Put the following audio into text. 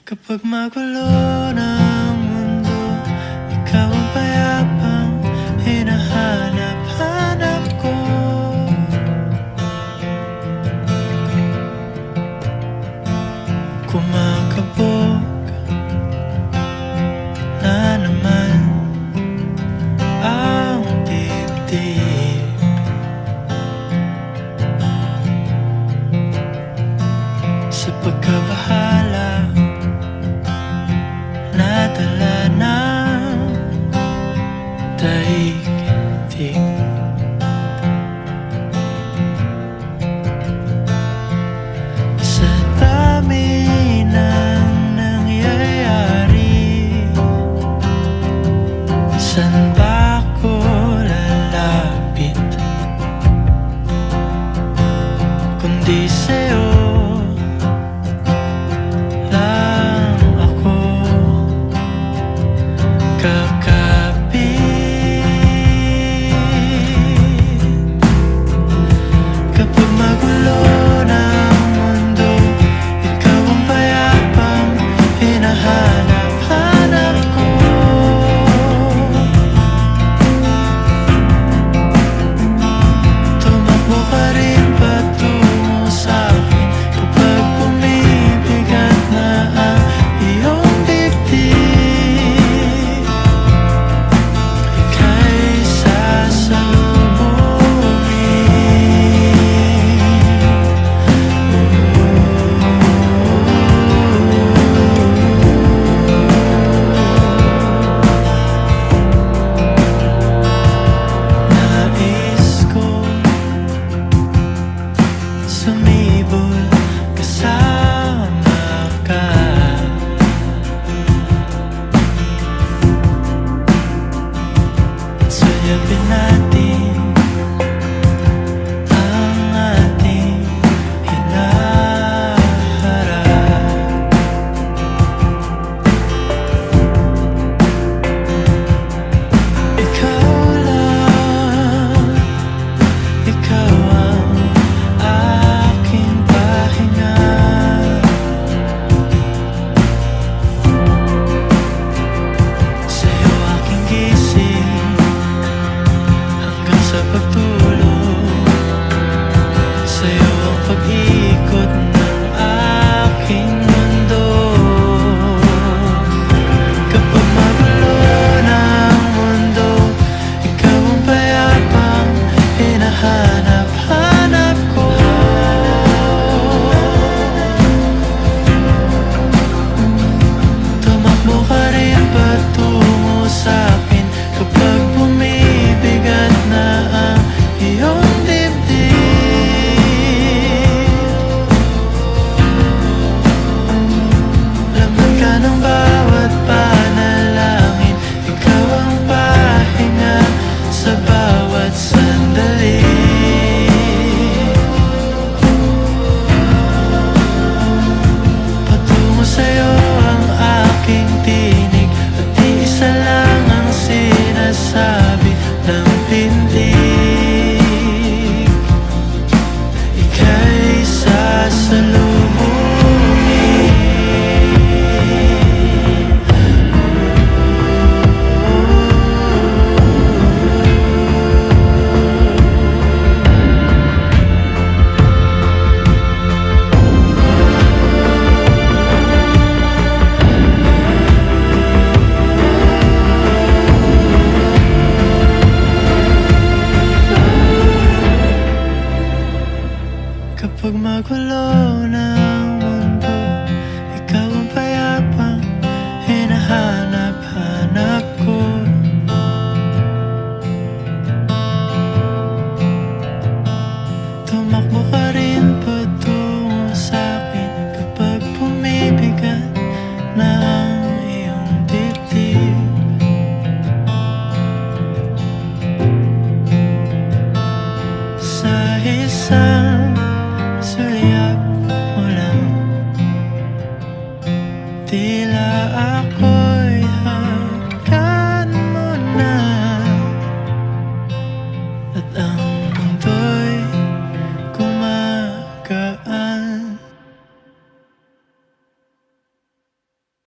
Kapag magulo ng mundo, ikaw ang payapang hinahanap-hanap ko. Kumakabog na naman ang dibdib. Sa pagkabahala nadala ng daigdig. Sa dami ng nangyayari, saan ba ako lalapit kundi sa'yo? Kapag magulo ng mundo, ikaw ang payapang hinahanap-hanap ko. Tumakbo ka rin patungo sa'kin kapag bumibigat na ang iyong dibdib. Sa isang sulyap mo lang, tila ako